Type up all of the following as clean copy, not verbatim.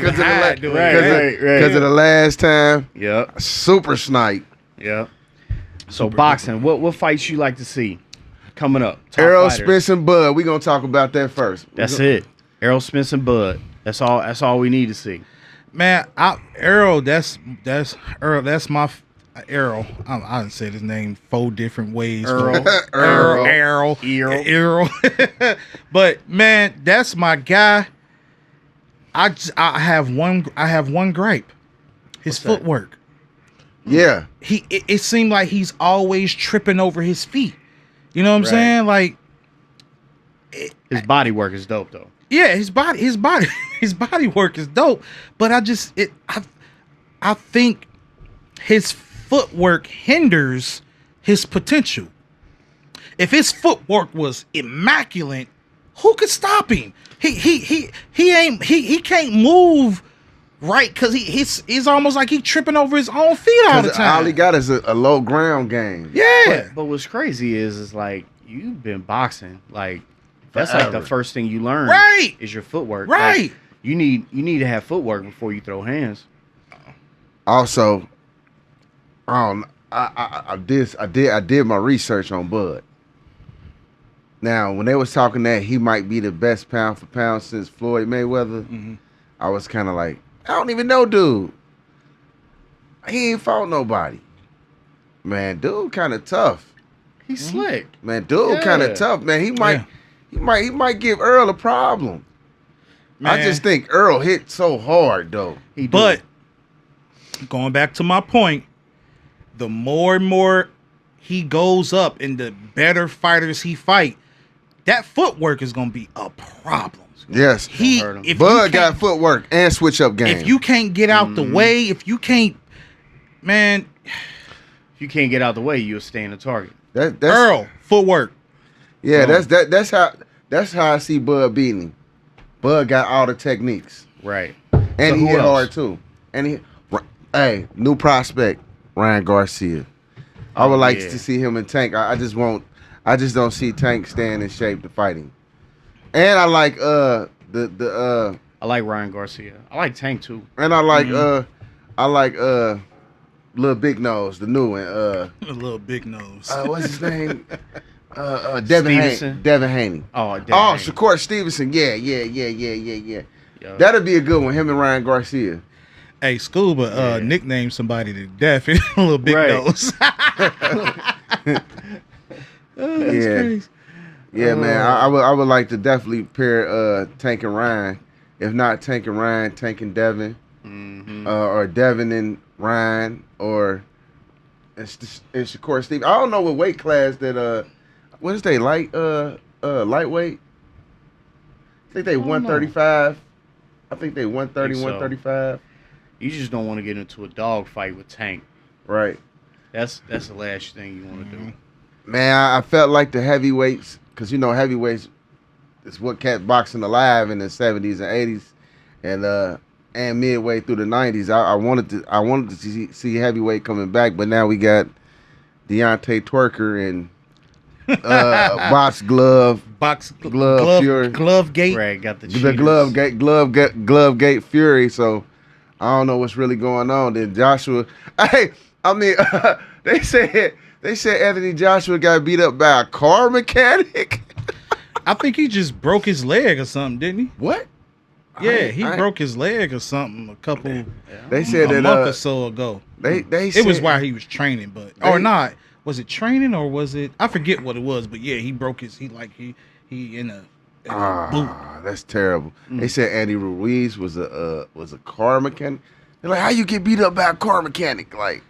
Because Right. of the last time. Yep. Super snipe. Yep. So boxing, what fights you like to see coming up? Top Errol fighters. Spence and Bud. We gonna talk about that first. That's it. Errol Spence and Bud. That's all we need to see. Man, Errol, that's Earl. That's my Errol. I done said his name 4 different ways. Earl. Errol. But man, that's my guy. I have one gripe. His footwork. Yeah. It seemed like he's always tripping over his feet. You know what I'm saying? Like His body work is dope though. yeah, his body work is dope. But I think his footwork hinders his potential. If his footwork was immaculate, who could stop him? He can't move right because he's almost like he tripping over his own feet all the time. All he got is a low ground game. Yeah. But what's crazy is like you've been boxing like that's like the Forever. first thing you learn. Right. Is your footwork. Right. Like, you need to have footwork before you throw hands. Also, I did my research on Bud. Now, when they was talking that he might be the best pound for pound since Floyd Mayweather, I was kind of like, I don't even know, dude. He ain't fought nobody. Man, dude, kind of tough. He's slick. Man, dude, Yeah. kind of tough. Man, he might give Earl a problem. I Man. just think Earl hit so hard though. He do. But going back to my point, the more and more he goes up and the better fighters he fight, that footwork is gonna be a problem. Yes, hurt him. If Bud you got can't- footwork and switch up game. if you can't get out the way, if you can't, man, if you can't get out the way, you'll stay in the target. that's Earl footwork. Yeah, Boom. that's how I see Bud beating him. Bud got all the techniques, Right. and So he who hit else? hard too. And hey, new prospect Ryan Garcia. I would like yeah. to see him in Tank. I just don't see Tank staying in shape to fight him. And I like I like Ryan Garcia. I like Tank too. and I like Lil Big Nose, the new one. A little big nose. What's his name? Devin Stevenson? Haney. Devin Haney. Oh, Devin Oh, Haney. Shakur Stevenson. Yeah. Yeah. That'd be a good one. Him and Ryan Garcia. Hey, Scuba nicknamed somebody to death. A little big Right. nose. Yeah. Yeah, man. I would like to definitely pair Tank and Ryan. If not Tank and Ryan, Tank and Devin. Or Devin and Ryan. Or it's Shakur Steve. I don't know what weight class that what is they lightweight? I think they 135. I think they 130, Think so. 135. You just don't want to get into a dog fight with Tank. Right. That's the last thing you want to do. Man, I felt like the heavyweights, because heavyweights is what kept boxing alive in the 70s and 80s, and midway through the 90s. I wanted to see heavyweight coming back, but now we got Deontay Twerker and Box Glove Fury. Glove gate. Right, got the The glove gate Fury. So I don't know what's really going on. Then Joshua, they said Anthony Joshua got beat up by a car mechanic. I think he just broke his leg or something, didn't he? What? Yeah, he broke his leg or something They said a that month or so ago. they It was said- while he was training, or not. Was it training or was it? I forget what it was, but yeah, he broke his. He in a boot. That's terrible. They said Andy Ruiz was a car mechanic. They're like, how you get beat up by a car mechanic? Like,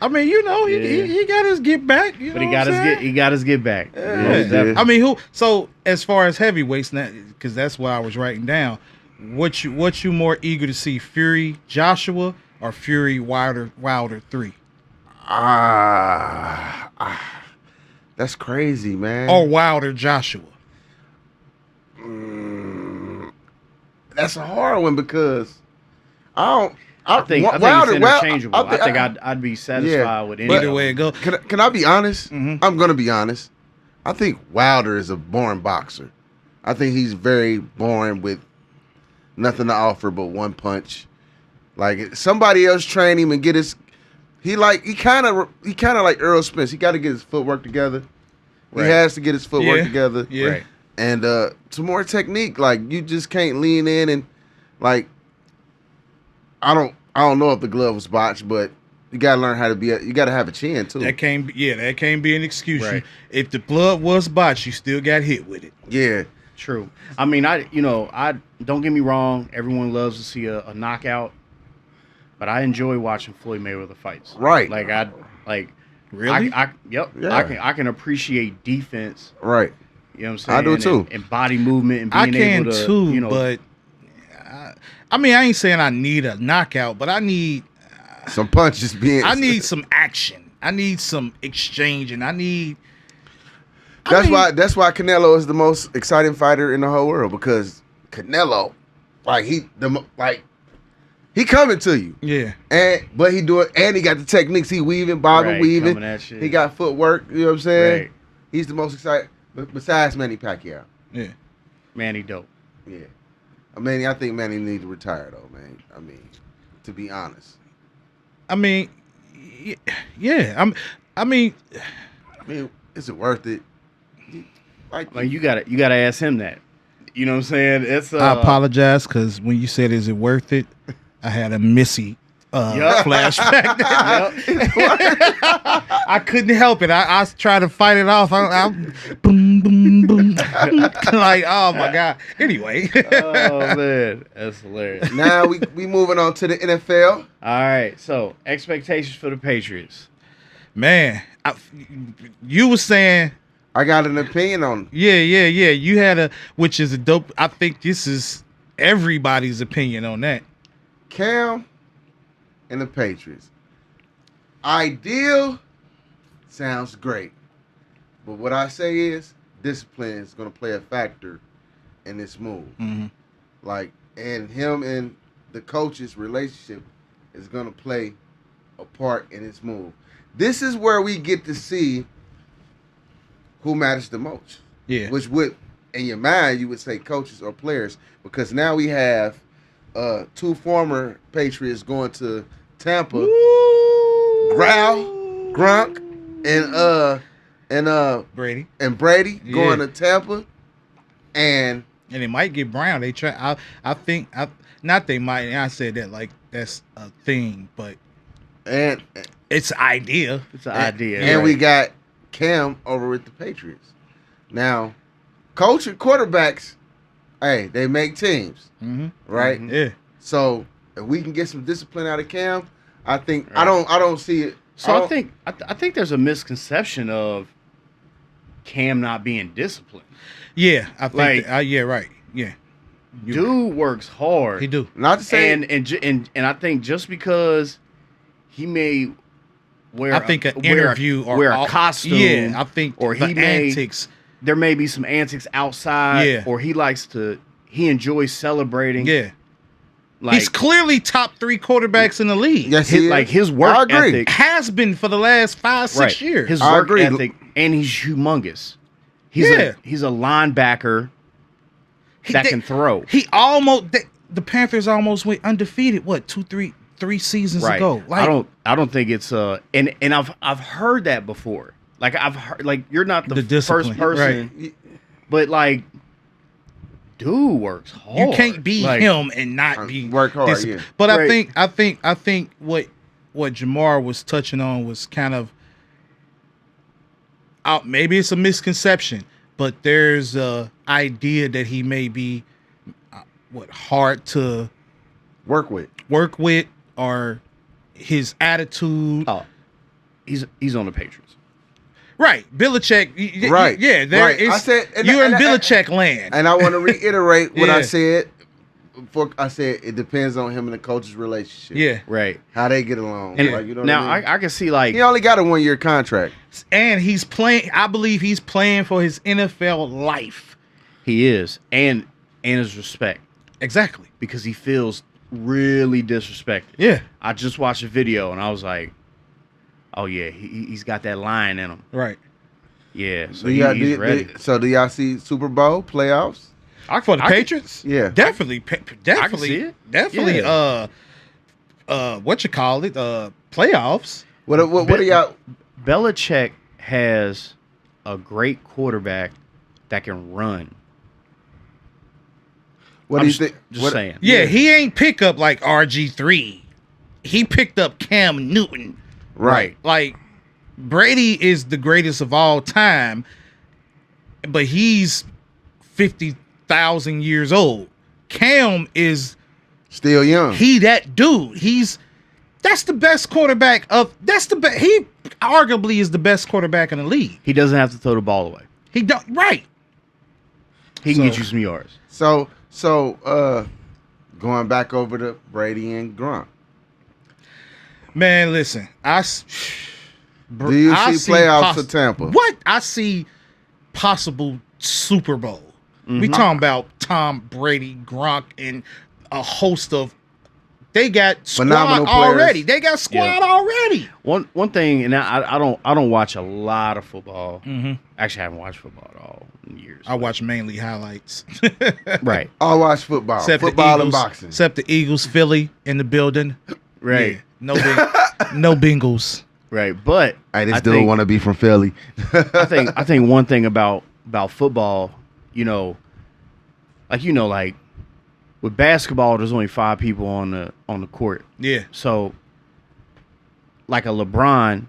I mean, he got his get back. But he got his get back. Yeah. I mean, who? So as far as heavyweights, because that's what I was writing down. What you more eager to see, Fury Joshua or Fury Wilder 3? that's crazy, man. Or Wilder Joshua? That's a hard one because I think it's interchangeable. I think I'd be satisfied with any. Either way it go. Can I be honest? I'm gonna be honest. I think Wilder is a born boxer. I think he's very born with nothing to offer but one punch. Like somebody else train him and get his. He kind of like Earl Spence. He got to get his footwork together. Right. He has to get his footwork together. Yeah. Right. And some more technique. Like you just can't lean in and like. I don't know if the glove was botched, but you gotta learn how to be. You gotta have a chin too. That can't be an excuse. Right. If the glove was botched, you still got hit with it. Yeah. True. I mean, I don't get me wrong. Everyone loves to see a knockout, but I enjoy watching Floyd Mayweather fights. Right. Really? Yep. Yeah. I can appreciate defense. Right. You know what I'm saying? I do too. And body movement and being able to. Too, but I mean, I ain't saying I need a knockout, but I need some punches. I need some action. I need some exchange, and That's why Canelo is the most exciting fighter in the whole world, because Canelo, he coming to you. Yeah. But he do it, and he got the techniques. He weaving, bobbing, weaving. He got footwork. You know what I'm saying? Right. He's the most exciting, besides Manny Pacquiao. Yeah. Manny dope. Yeah. I think Manny needs to retire though, man. I mean, to be honest. I mean, yeah. I mean, is it worth it? Like you gotta ask him that. You know what I'm saying? I apologize, because when you said "is it worth it," I had a Missy flashback. I couldn't help it. I was trying to fight it off. I boom, boom, boom. Like, oh my god. Anyway. Oh man, that's hilarious. Now we moving on to the NFL. All right. So expectations for the Patriots. Man, you were saying. I got an opinion on. Yeah. You had which is a dope. I think this is everybody's opinion on that. Cam and the Patriots. Ideal sounds great, but what I say is discipline is going to play a factor in this move. Mm-hmm. And him and the coach's relationship is going to play a part in this move. This is where we get to see who matters the most. Yeah. Which would, in your mind, you would say coaches or players, because now we have two former Patriots going to Tampa. Gronk and Brady going to Tampa, and it might get Brown. They try. I think not. They might. I said that like that's a thing, but it's an idea. It's an idea. And we got Cam over with the Patriots. Now, coach and quarterbacks, hey, they make teams, right? Mm-hmm. Yeah. So if we can get some discipline out of Cam, I think I don't see it. So I think there's a misconception of Cam not being disciplined. Yeah, I think yeah, right. Yeah. Dude works hard. He do. Not to say and I think just because he may wear an interview or wear a costume. Yeah, I think or he antics. There may be some antics outside. Yeah. Or he enjoys celebrating. Yeah. He's clearly top 3 quarterbacks in the league. Yes, his work ethic has been for the last 5-6 years. His work ethic, and he's humongous. He's a linebacker that can throw. He almost the Panthers almost went undefeated. What 3 seasons ago? Like, I don't think it's and I've heard that before. Like I've heard, like, you're not the first person, right. But like, dude works hard. You can't be him and not be work hard. Yeah. But right. I think what Jamar was touching on was kind of maybe it's a misconception, but there's a idea that he may be hard to work with, or his attitude. Oh, he's on the Patriots. Right, Belichick. Right, yeah. I said you're in Belichick land, and I want to reiterate what I said. I said it depends on him and the coach's relationship. Yeah, right. How they get along. And you know now what I mean? I can see he only got a 1-year contract, and he's playing. I believe he's playing for his NFL life. He is, and his respect. Exactly, because he feels really disrespected. Yeah, I just watched a video and I was like, oh yeah, he's got that line in him. Right. Yeah. So he's ready. So do y'all see Super Bowl playoffs? For the Patriots? Yeah. Definitely. Definitely. see it. Definitely. What you call it? Playoffs. What do y'all? Belichick has a great quarterback that can run. What do you think? Just saying. Yeah, he ain't pick up like RG3. He picked up Cam Newton. Right. Like, Brady is the greatest of all time, but he's 50,000 years old. Cam is Still young. that dude. That's the best quarterback he arguably is the best quarterback in the league. He doesn't have to throw the ball away. He don't right. He can get you some yards. So going back over to Brady and Gronk. Man, listen. Do you see playoffs for Tampa? What? I see possible Super Bowl. We talking about Tom Brady, Gronk, and a host of. They got squad Phenomenal already. players. They got squad already. One thing, and I don't watch a lot of football. Mm-hmm. Actually, I haven't watched football at all in years. I watch mainly highlights. Right, I watch football. Football and boxing. Except the Eagles, Philly in the building. right, Yeah, no Bengals. right. But Hey, this I dude think- want to be from Philly. I think one thing about football, like with basketball, there's only 5 people on the court. Yeah. So, like a LeBron,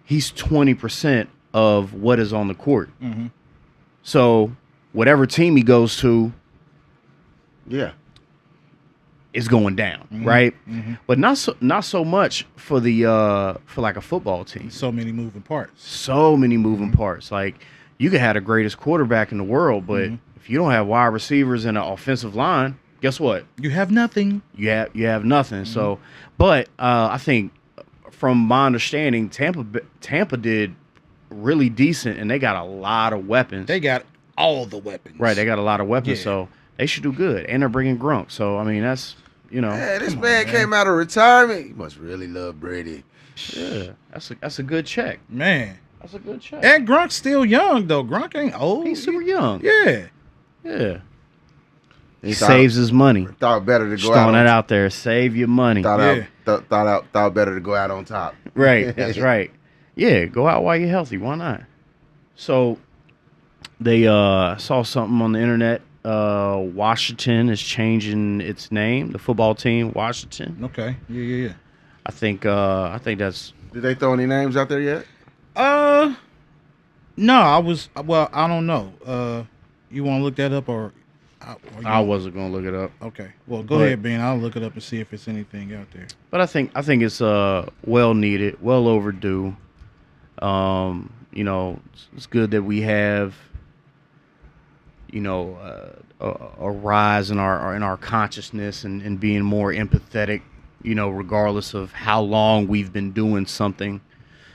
he's 20% of what is on the court. Mm-hmm. So, whatever team he goes to Yeah. is going down, right? Mm-hmm. But not so much for for like a football team. So many moving parts. So many moving parts. Like you could have the greatest quarterback in the world, but if you don't have wide receivers and an offensive line, guess what? You have nothing. You have nothing. So, but I think from my understanding, Tampa did really decent, and they got a lot of weapons. They got all the weapons. Right, they got a lot of weapons, Yeah. so they should do good. And they're bringing Gronk, so I mean that's Hey, this man came out of retirement. He must really love Brady. yeah, that's a good check. Man. That's a good check. And Gronk's still young though. Gronk ain't old. He's super young. Yeah. Yeah, He saves his money. Thought better to Just go throwing out. that out there. Save your money. Thought better to go out on top. Right, that's right. Yeah, go out while you're healthy. Why not? So they saw something on the internet. Washington is changing its name. The football team, Washington. Okay. Yeah. I think that's Did they throw any names out there yet? No, I don't know. You want to look that up or I wasn't gonna look it up. Okay. Well, go But- ahead, Ben. I'll look it up and see if it's anything out there. But I think it's well needed, well overdue. It's good that we have a rise in our consciousness and being more empathetic, regardless of how long we've been doing something.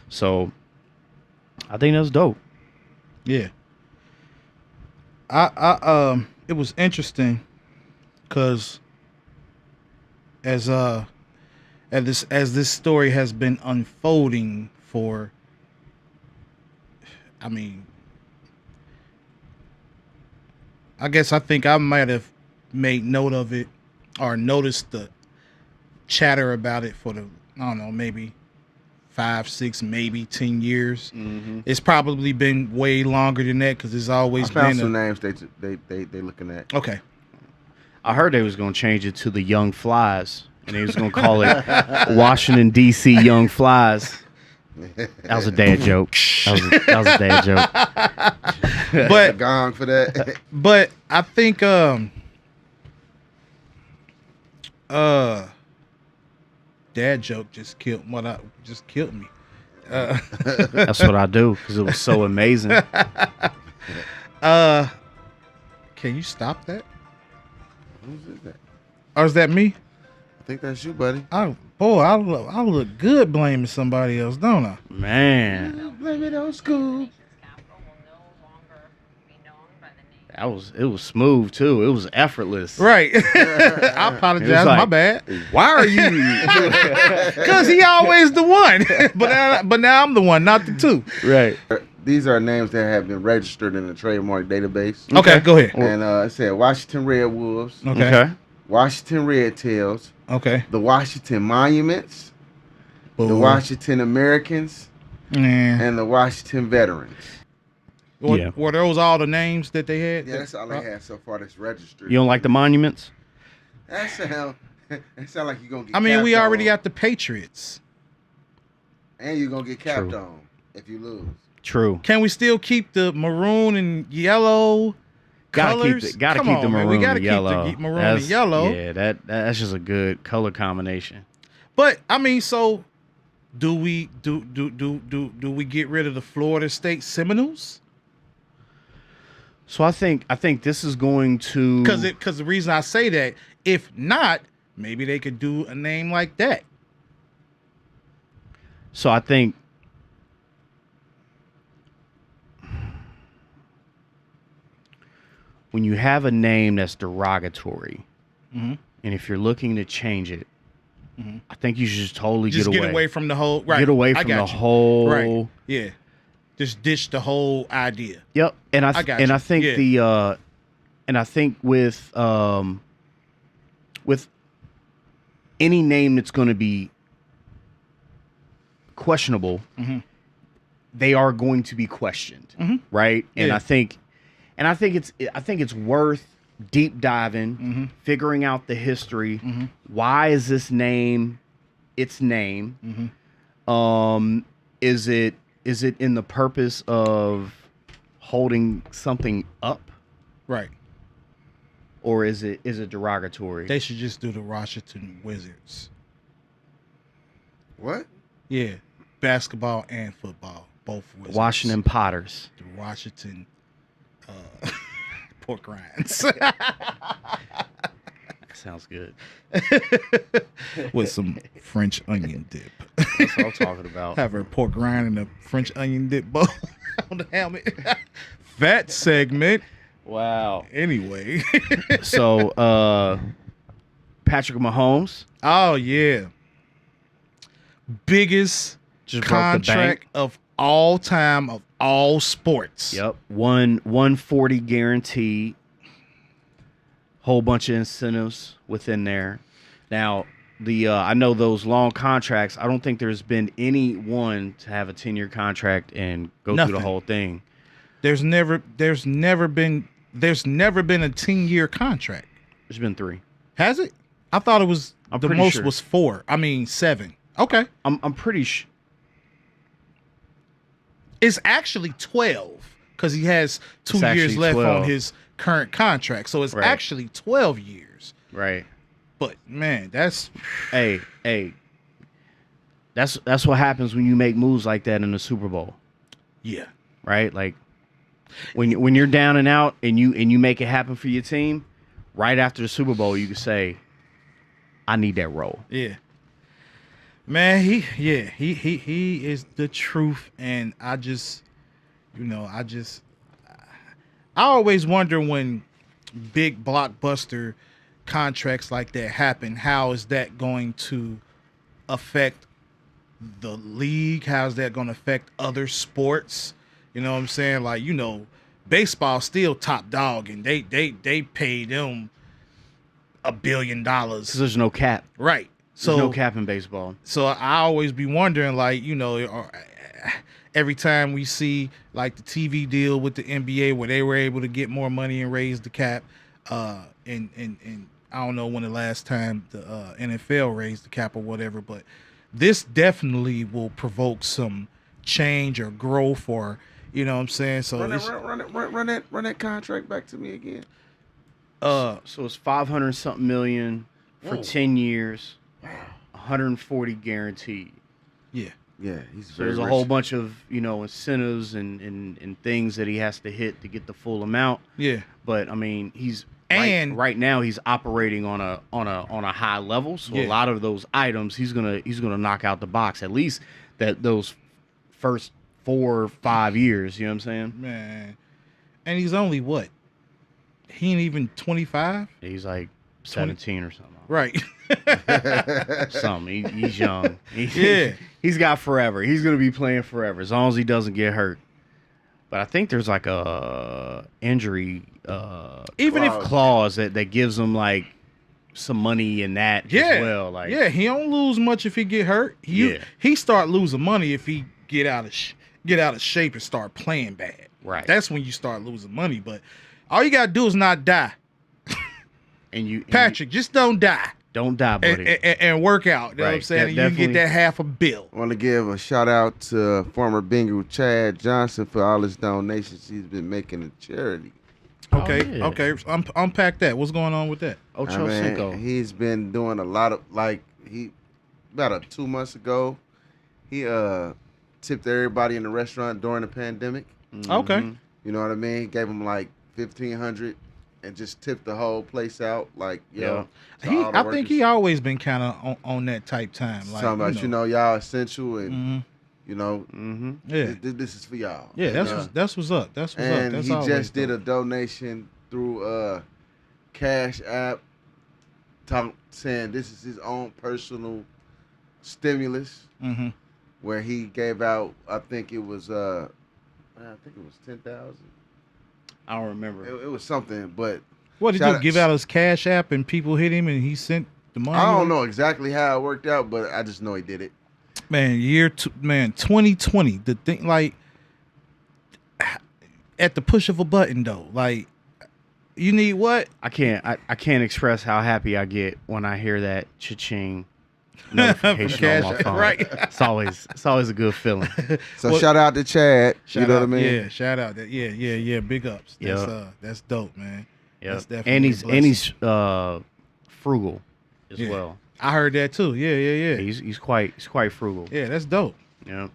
So I think that's dope. Yeah. It was interesting because as this story has been unfolding for, I think I might have made note of it or noticed the chatter about it for maybe 5, 6, maybe 10 years. Mm-hmm. It's probably been way longer than that because it's always I found been some names they looking at. Okay. I heard they was gonna change it to the Young Flies, and they was gonna call it Washington D.C. Young Flies. That was a dad joke. That was a dad joke. But Gone for that. But I think dad joke just killed me. That's what I do because it was so amazing. Can you stop that? Who's that? Or is that me? I think that's you, buddy. I look good blaming somebody else, don't I? Man, Blame it on school. it was smooth too. It was effortless. Right. I apologize. like- My bad. Why are you? Because he always the one. But now I'm the one, not the two. Right. these are names that have been registered in the trademark database. Okay, go ahead. And it said Washington Red Wolves, Okay. Washington Red Tails, Okay. the Washington Monuments, the Boo. Washington Americans, Nah. and the Washington Veterans. Yeah. Were those all the names that they had? Yeah, that's all they had so far that's registered. You don't like the monuments? That sound like you're going to get I mean, we capped already on. got the Patriots. And you're going to get capped True. on if you lose. True. Can we still keep the maroon and yellow colors? Gotta Come keep on, the man. maroon We gotta and yellow. keep the maroon and yellow. Yeah, that's just a good color combination. But I mean, so do we we get rid of the Florida State Seminoles? So I think this is going to Because the reason I say that, if not, maybe they could do a name like that. So I think when you have a name that's derogatory, Mhm. and if you're looking to change it, I think you should just totally Just get away. from the whole right. Get away I from got the you. whole. Right. Yeah. Just ditch the whole idea. Yep. And I got and you. I think Yeah. and I think with any name that's going to be questionable, Mhm. they are going to be questioned, Mhm. right? And Yeah. I think it's worth deep diving, Mhm. figuring out the history. Mhm. Why is this name its name? Mhm. Is it in the purpose of holding something up, Right. or is it derogatory? They should just do the Washington Wizards. What? Yeah. Basketball and football. Both Wizards. Washington Potters. The Washington pork rinds. Sounds good. With some French onion dip. That's what I'm talking about. Have her pork rind and a French onion dip bowl on the helmet. That segment. Wow. Anyway. So, Patrick Mahomes Oh yeah. Biggest just broke the contract bank. of all time of all sports. Yep, 140 guaranteed. Whole bunch of incentives within there. Now, the I know those long contracts. I don't think there's been any one to have a 10-year contract and go Nothing. through the whole thing. There's never been a 10-year contract. There's been 3. Has it? I thought it was I'm the pretty most sure. was 4. I mean 7. Okay. I'm pretty sure. It's actually 12 because he has 2 It's years actually left 12. on his current contract. So it's Right. actually 12 years. Right. But man, that's Hey. That's what happens when you make moves like that in the Super Bowl, yeah. right? Like when you're down and out and you make it happen for your team, right after the Super Bowl, you can say, "I need that role." Yeah. Man, he is the truth, and I always wonder when big blockbuster contracts like that happen, how is that going to affect the league? How is that going to affect other sports? You know what I'm saying? Like, baseball still top dog, and they pay them $1 billion. Because there's no cap. Right. There's So no cap in baseball. So I always be wondering, like, every time we see like the TV deal with the NBA where they were able to get more money and raise the cap, and I don't know when the last time the NFL raised the cap or whatever, but this definitely will provoke some change or growth, or you know what I'm saying. So Run that contract back to me again. So it's 500 something million for Whoa. 10 years, 140 guaranteed. yeah, Yeah, he's So very there's a rich. whole bunch of and things that he has to hit to get the full amount. yeah, But I mean, he's And- right now he's operating on a high level. So Yeah. a lot of those items he's gonna knock out the box, at least those first 4 or 5 years. You know what I'm saying? man. And he's only what? He ain't even 25, He's like 17 or something. right? Something. He's young. Yeah. He's got forever. He's gonna be playing forever as long as he doesn't get hurt. but I think there's like a injury Even if clause that gives him like some money in that yeah, as well. Like yeah, he don't lose much if he get hurt. He start losing money if he get out of shape and start playing bad. Right. That's when you start losing money. But all you gotta do is not die. Patrick, just don't die. Don't die, buddy. And work out. You know what I'm saying? You can get that half a bill. I want to give a shout out to former Bengal Chad Johnson for all his donations he's been making to charity. Okay, yeah. okay. Unpack that. What's going on with that? Ocho Cinco. He's been doing a lot of about 2 months ago, he tipped everybody in the restaurant during the pandemic. Okay. You know what I mean? Gave him like $1,500 and just tipped the whole place out. Like, yo, I think he always been kind of on that type time. Like, talking about, y'all essential and you know, yeah, this is for y'all. Yeah, and, that's what's up. That's what's and up. That's he always just did dope. a donation through Cash App, saying this is his own personal stimulus, where he gave out. I think it was 10,000. I don't remember. It was something, but What did he do? Give out his Cash App and people hit him and he sent the money? I don't know exactly how it worked out, but I just know he did it. Man, 2020. The thing, like, at the push of a button, though. Like, you need what? I can't express how happy I get when I hear that cha-ching notification on my phone. Right. It's always a good feeling. So shout out to Chad. You know what I mean? Yeah, shout out. Yeah. Big ups. That's dope, man. Yeah, That's definitely and he's frugal as well. I heard that too. Yeah. He's quite frugal. Yeah, that's dope. Yeah.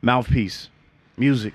Mouthpiece, music.